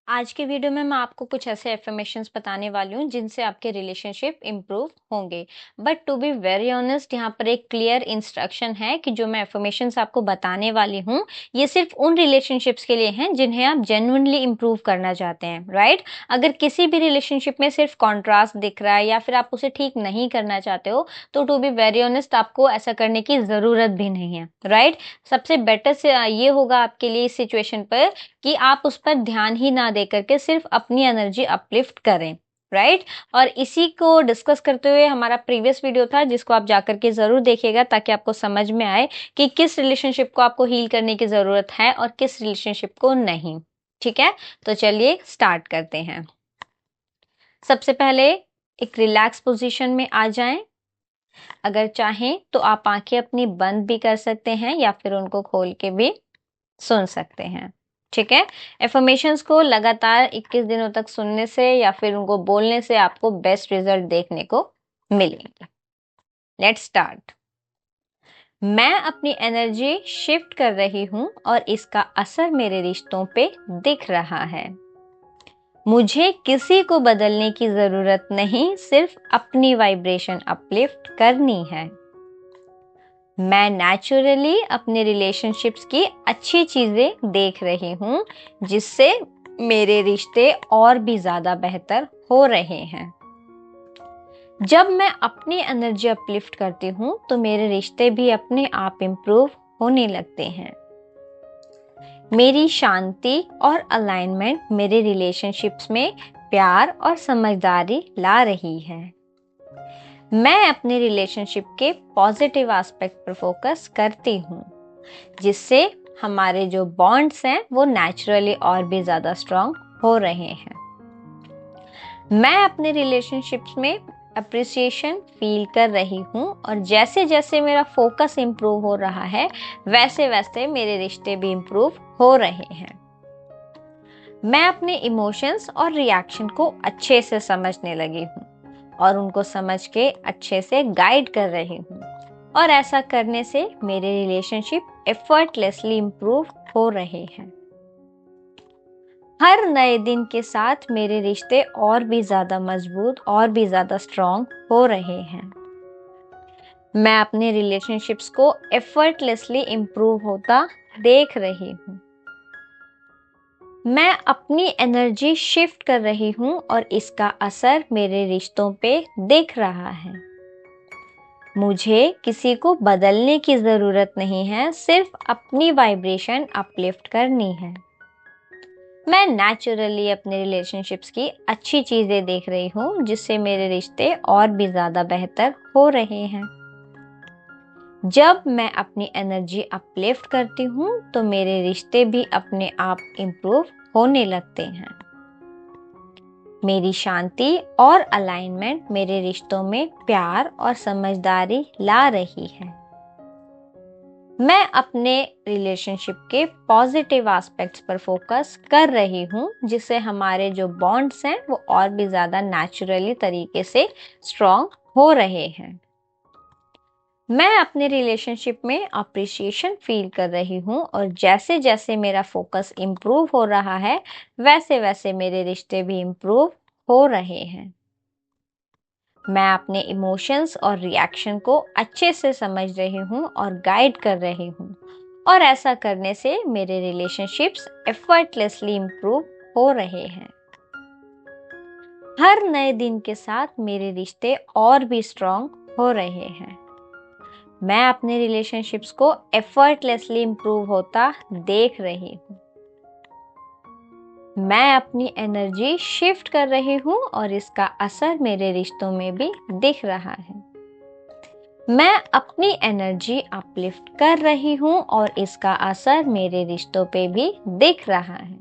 आज के वीडियो में मैं आपको कुछ ऐसे एफर्मेशंस बताने वाली हूँ जिनसे आपके रिलेशनशिप इम्प्रूव होंगे। But to be very honest, यहाँ पर एक क्लियर इंस्ट्रक्शन है कि जो मैं एफर्मेशंस आपको बताने वाली हूँ ये सिर्फ उन रिलेशनशिप्स के लिए हैं जिन्हें आप जेन्युइनली इम्प्रूव करना चाहते हैं, राइट? अगर किसी भी रिलेशनशिप में सिर्फ कॉन्ट्रास्ट दिख रहा है या फिर आप उसे ठीक नहीं करना चाहते हो तो टू बी वेरी ऑनेस्ट आपको ऐसा करने की ज़रूरत भी नहीं है, राइट? सबसे बेटर से ये होगा आपके लिए इस सिचुएशन पर कि आप उस पर ध्यान ही ना दे करके सिर्फ अपनी एनर्जी अपलिफ्ट करें, राइट? और इसी को डिस्कस करते हुए हमारा प्रीवियस वीडियो था जिसको आप जाकर के ज़रूर देखिएगा ताकि आपको समझ में आए कि किस रिलेशनशिप को आपको हील करने की ज़रूरत है और किस रिलेशनशिप को नहीं। ठीक है, तो चलिए स्टार्ट करते हैं। सबसे पहले एक रिलैक्स पोजीशन में आ जाएं। अगर चाहें तो आप आंखें अपनी बंद भी कर सकते हैं या फिर उनको खोल के भी सुन सकते हैं। ठीक है, एफर्मेशंस को लगातार 21 दिनों तक सुनने से या फिर उनको बोलने से आपको बेस्ट रिजल्ट देखने को मिलेंगे। Let's start. मैं अपनी एनर्जी शिफ्ट कर रही हूं और इसका असर मेरे रिश्तों पे दिख रहा है। मुझे किसी को बदलने की जरूरत नहीं, सिर्फ अपनी वाइब्रेशन अपलिफ्ट करनी है। मैं नेचुरली अपने रिलेशनशिप्स की अच्छी चीजें देख रही हूँ जिससे मेरे रिश्ते और भी ज्यादा बेहतर हो रहे हैं। जब मैं अपनी एनर्जी अपलिफ्ट करती हूँ तो मेरे रिश्ते भी अपने आप इम्प्रूव होने लगते हैं। मेरी शांति और अलाइनमेंट मेरे रिलेशनशिप्स में प्यार और समझदारी ला रही है। मैं अपने रिलेशनशिप के पॉजिटिव एस्पेक्ट पर फोकस करती हूँ जिससे हमारे जो बॉन्ड्स हैं वो नेचुरली और भी ज़्यादा स्ट्रांग हो रहे हैं। मैं अपने रिलेशनशिप्स में अप्रिसिएशन फील कर रही हूँ और जैसे जैसे मेरा फोकस इम्प्रूव हो रहा है वैसे वैसे मेरे रिश्ते भी इम्प्रूव हो रहे हैं। मैं अपने इमोशंस और रिएक्शन को अच्छे से समझने लगी हूँ और उनको समझ के अच्छे से गाइड कर रही हूँ और ऐसा करने से मेरे रिलेशनशिप एफर्टलेसली इम्प्रूव हो रहे हैं। हर नए दिन के साथ मेरे रिश्ते और भी ज्यादा मजबूत और भी ज्यादा स्ट्रांग हो रहे हैं। मैं अपने रिलेशनशिप्स को एफर्टलेसली इम्प्रूव होता देख रही हूँ। मैं अपनी एनर्जी शिफ्ट कर रही हूँ और इसका असर मेरे रिश्तों पे दिख रहा है। मुझे किसी को बदलने की ज़रूरत नहीं है, सिर्फ अपनी वाइब्रेशन अपलिफ्ट करनी है। मैं नेचुरली अपने रिलेशनशिप्स की अच्छी चीज़ें देख रही हूँ जिससे मेरे रिश्ते और भी ज़्यादा बेहतर हो रहे हैं। जब मैं अपनी एनर्जी अपलिफ्ट करती हूँ तो मेरे रिश्ते भी अपने आप इम्प्रूव होने लगते हैं। मेरी शांति और अलाइनमेंट मेरे रिश्तों में प्यार और समझदारी ला रही है। मैं अपने रिलेशनशिप के पॉजिटिव एस्पेक्ट्स पर फोकस कर रही हूँ जिससे हमारे जो बॉन्ड्स हैं वो और भी ज़्यादा नेचुरली तरीके से स्ट्रॉन्ग हो रहे हैं। मैं अपने रिलेशनशिप में अप्रिसिएशन फील कर रही हूँ और जैसे जैसे मेरा फोकस इम्प्रूव हो रहा है वैसे वैसे मेरे रिश्ते भी इम्प्रूव हो रहे हैं। मैं अपने इमोशंस और रिएक्शन को अच्छे से समझ रही हूँ और गाइड कर रही हूँ और ऐसा करने से मेरे रिलेशनशिप्स एफर्टलेसली इम्प्रूव हो रहे हैं। हर नए दिन के साथ मेरे रिश्ते और भी स्ट्रॉन्ग हो रहे हैं। मैं अपने रिलेशनशिप्स को एफर्टलेसली इम्प्रूव होता देख रही हूँ। मैं अपनी एनर्जी शिफ्ट कर रही हूँ और इसका असर मेरे रिश्तों में भी दिख रहा है। मैं अपनी एनर्जी अपलिफ्ट कर रही हूँ और इसका असर मेरे रिश्तों पे भी दिख रहा है।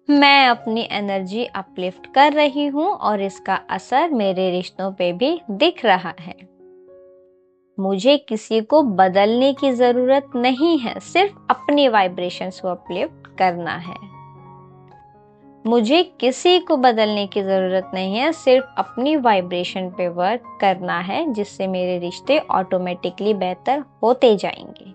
मैं अपनी एनर्जी अपलिफ्ट कर रही हूँ और इसका असर मेरे रिश्तों पे भी दिख रहा है। मुझे किसी को बदलने की ज़रूरत नहीं है, सिर्फ अपनी वाइब्रेशंस को अपलिफ्ट करना है। मुझे किसी को बदलने की ज़रूरत नहीं है, सिर्फ अपनी वाइब्रेशन पे वर्क करना है जिससे मेरे रिश्ते ऑटोमेटिकली बेहतर होते जाएंगे।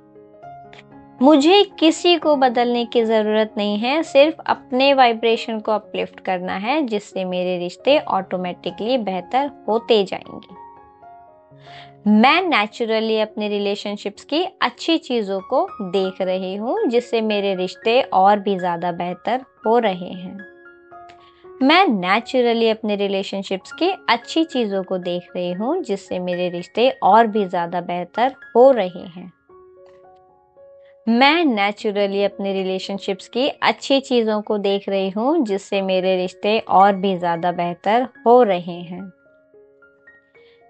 मुझे किसी को बदलने की ज़रूरत नहीं है, सिर्फ अपने वाइब्रेशन को अपलिफ्ट करना है, जिससे मेरे रिश्ते ऑटोमेटिकली बेहतर होते जाएंगे। मैं नेचुरली अपने रिलेशनशिप्स की अच्छी चीज़ों को देख रही हूँ, जिससे मेरे रिश्ते और भी ज़्यादा बेहतर हो रहे हैं। मैं नेचुरली अपने रिलेशनशिप्स की अच्छी चीज़ों को देख रही हूँ, जिससे मेरे रिश्ते और भी ज़्यादा बेहतर हो रहे हैं। मैं नेचुरली अपने रिलेशनशिप्स की अच्छी चीज़ों को देख रही हूँ, जिससे मेरे रिश्ते और भी ज़्यादा बेहतर हो रहे हैं।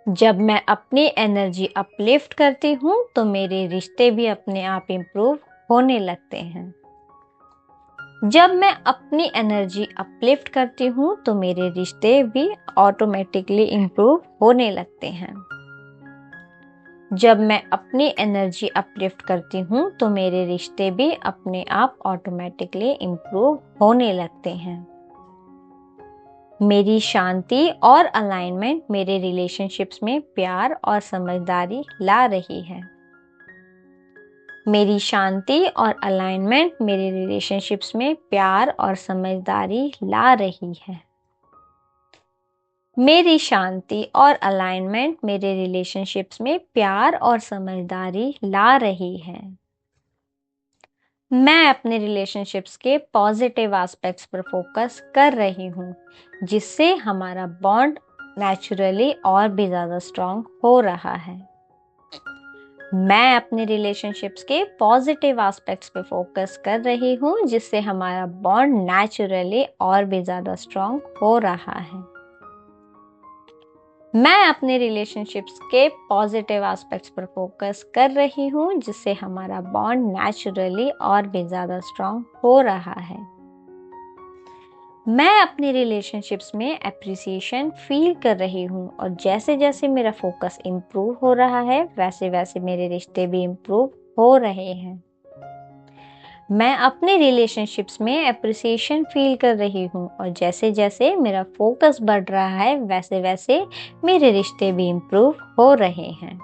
जब मैं अपनी एनर्जी अपलिफ्ट करती हूँ तो मेरे रिश्ते भी अपने आप इम्प्रूव होने लगते हैं। जब मैं अपनी एनर्जी अपलिफ्ट करती हूँ तो मेरे रिश्ते भी ऑटोमेटिकली इम्प्रूव होने लगते हैं। जब मैं अपनी एनर्जी अपलिफ्ट करती हूँ तो मेरे रिश्ते भी अपने आप ऑटोमेटिकली इम्प्रूव होने लगते हैं। मेरी शांति और अलाइनमेंट मेरे रिलेशनशिप्स में प्यार और समझदारी ला रही है। मेरी शांति और अलाइनमेंट मेरे रिलेशनशिप्स में प्यार और समझदारी ला रही है। मेरी शांति और अलाइनमेंट मेरे रिलेशनशिप्स में प्यार और समझदारी ला रही है। मैं अपने रिलेशनशिप्स के पॉजिटिव एस्पेक्ट्स पर फोकस कर रही हूँ, जिससे हमारा बॉन्ड नेचुरली और भी ज़्यादा स्ट्रॉन्ग हो रहा है। मैं अपने रिलेशनशिप्स के पॉजिटिव एस्पेक्ट्स पे फोकस कर रही हूँ, जिससे हमारा बॉन्ड नेचुरली और भी ज़्यादा स्ट्रॉन्ग हो रहा है। मैं अपने रिलेशनशिप्स के पॉजिटिव एस्पेक्ट्स पर फोकस कर रही हूँ, जिससे हमारा बॉन्ड नेचुरली और भी ज़्यादा स्ट्रॉन्ग हो रहा है। मैं अपने रिलेशनशिप्स में एप्रिसिएशन फील कर रही हूँ और जैसे जैसे मेरा फोकस इम्प्रूव हो रहा है, वैसे वैसे मेरे रिश्ते भी इम्प्रूव हो रहे हैं। मैं अपने रिलेशनशिप्स में एप्रिसिएशन फील कर रही हूँ और जैसे जैसे मेरा फोकस बढ़ रहा है, वैसे वैसे मेरे रिश्ते भी इम्प्रूव हो रहे हैं।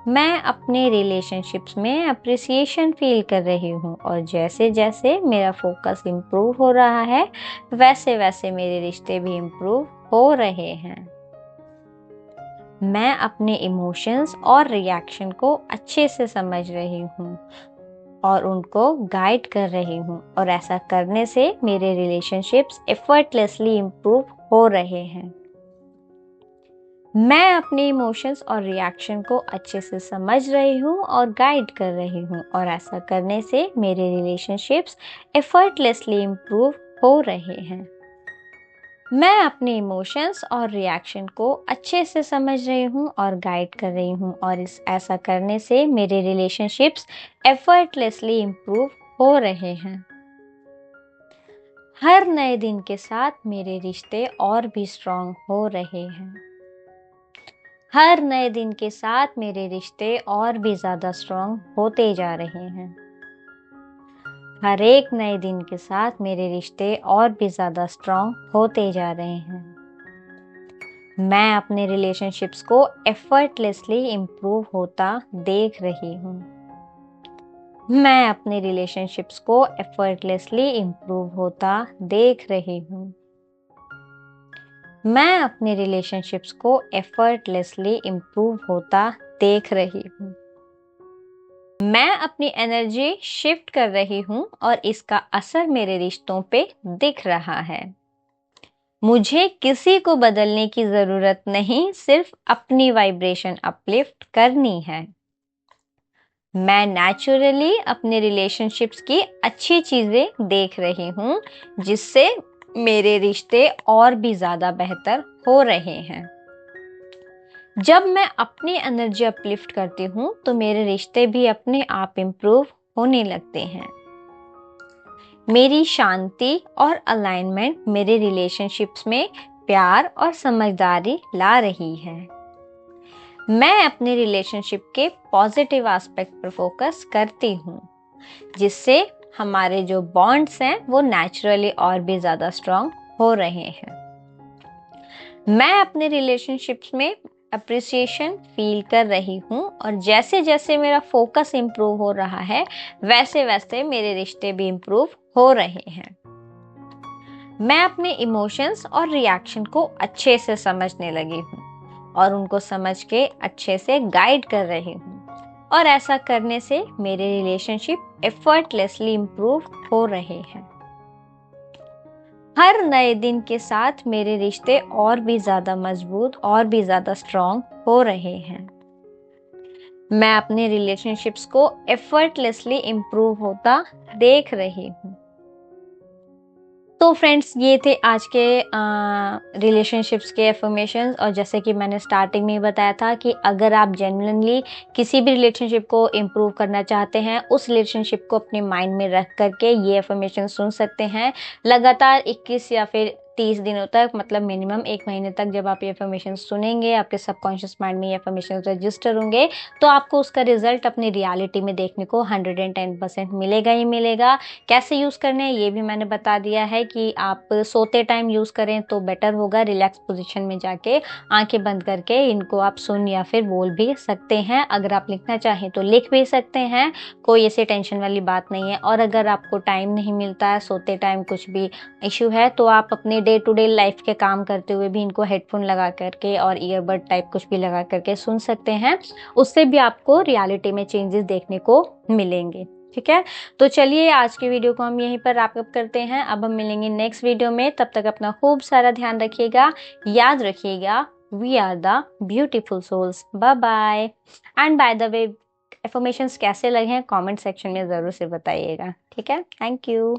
मैं अपने रिलेशनशिप्स में अप्रिसिएशन फील कर रही हूँ और जैसे जैसे मेरा फोकस इम्प्रूव हो रहा है, वैसे वैसे मेरे रिश्ते भी इम्प्रूव हो रहे हैं। मैं अपने इमोशंस और रिएक्शन को अच्छे से समझ रही हूँ और उनको गाइड कर रही हूँ और ऐसा करने से मेरे रिलेशनशिप्स एफर्टलेसली इम्प्रूव हो रहे हैं। मैं अपने इमोशंस और रिएक्शन को अच्छे से समझ रही हूँ और गाइड कर रही हूँ और ऐसा करने से मेरे रिलेशनशिप्स एफर्टलेसली इम्प्रूव हो रहे हैं। मैं अपने इमोशंस और रिएक्शन को अच्छे से समझ रही हूँ और गाइड कर रही हूँ और ऐसा करने से मेरे रिलेशनशिप्स एफर्टलेसली इम्प्रूव हो रहे हैं। हर नए दिन के साथ मेरे रिश्ते और भी स्ट्रॉन्ग हो रहे हैं। हर नए दिन के साथ मेरे रिश्ते और भी ज़्यादा स्ट्रॉन्ग होते जा रहे हैं। हर एक नए दिन के साथ मेरे रिश्ते और भी ज़्यादा स्ट्रॉन्ग होते जा रहे हैं। मैं अपने रिलेशनशिप्स को एफर्टलेसली इम्प्रूव होता देख रही हूँ। मैं अपने रिलेशनशिप्स को एफर्टलेसली इम्प्रूव होता देख रही हूँ। मैं अपने रिलेशनशिप्स को एफर्टलेसली इम्प्रूव होता देख रही हूँ। मैं अपनी एनर्जी शिफ्ट कर रही हूँ और इसका असर मेरे रिश्तों पे दिख रहा है। मुझे किसी को बदलने की ज़रूरत नहीं, सिर्फ अपनी वाइब्रेशन अपलिफ्ट करनी है। मैं नेचुरली अपने रिलेशनशिप्स की अच्छी चीज़ें देख रही हूँ, जिससे मेरे रिश्ते और भी ज़्यादा बेहतर हो रहे हैं। जब मैं अपनी एनर्जी अपलिफ्ट करती हूँ तो मेरे रिश्ते भी अपने आप इम्प्रूव होने लगते हैं। मेरी शांति और अलाइनमेंट मेरे रिलेशनशिप्स में प्यार और समझदारी ला रही है। मैं अपने रिलेशनशिप के पॉजिटिव एस्पेक्ट पर फोकस करती हूँ, जिससे हमारे जो बॉन्ड्स हैं वो नेचुरली और भी ज़्यादा स्ट्रॉन्ग हो रहे हैं। मैं अपने रिलेशनशिप्स में अप्रिसिएशन फील कर रही हूँ और जैसे जैसे मेरा फोकस इम्प्रूव हो रहा है वैसे वैसे मेरे रिश्ते भी इम्प्रूव हो रहे हैं। मैं अपने इमोशंस और रिएक्शन को अच्छे से समझने लगी हूँ और उनको समझ के अच्छे से गाइड कर रही हूँ और ऐसा करने से मेरे रिलेशनशिप एफर्टलेसली इम्प्रूव हो रहे हैं। हर नए दिन के साथ मेरे रिश्ते और भी ज्यादा मजबूत और भी ज्यादा स्ट्रॉन्ग हो रहे हैं। मैं अपने रिलेशनशिप्स को एफर्टलेसली इम्प्रूव होता देख रही हूँ। तो फ्रेंड्स, ये थे आज के रिलेशनशिप्स के एफर्मेशंस। और जैसे कि मैंने स्टार्टिंग में ही बताया था कि अगर आप जेन्युइनली किसी भी रिलेशनशिप को इम्प्रूव करना चाहते हैं, उस रिलेशनशिप को अपने माइंड में रख करके ये एफर्मेशन सुन सकते हैं लगातार 21 या फिर 30 दिनों तक, मतलब मिनिमम 1 महीने तक। जब आप ये एफर्मेशन सुनेंगे, आपके सबकॉन्शियस माइंड में ये एफर्मेशन रजिस्टर होंगे, तो आपको उसका रिजल्ट अपनी रियलिटी में देखने को 110% मिलेगा ही मिलेगा। कैसे यूज़ करने हैं ये भी मैंने बता दिया है कि आप सोते टाइम यूज़ करें तो बेटर होगा। रिलैक्स पोजीशन में जाके आंखें बंद करके इनको आप सुन या फिर बोल भी सकते हैं। अगर आप लिखना चाहें तो लिख भी सकते हैं, कोई ऐसी टेंशन वाली बात नहीं है। और अगर आपको टाइम नहीं मिलता है, सोते टाइम कुछ भी इशू है, तो आप अपने डे टू डे लाइफ के काम करते हुए भी इनको हेडफोन लगा करके और ईयरबड टाइप कुछ भी लगा करके सुन सकते हैं। उससे भी आपको रियलिटी में चेंजेस देखने को मिलेंगे। ठीक है, तो चलिए आज की वीडियो को हम यहीं पर रैप अप करते हैं। अब हम मिलेंगे नेक्स्ट वीडियो में, तब तक अपना खूब सारा ध्यान रखिएगा। याद रखिएगा, we are the beautiful souls. Bye bye. And by the way, affirmations कैसे लगे हैं कमेंट सेक्शन में ज़रूर से बताइएगा। ठीक है, थैंक यू।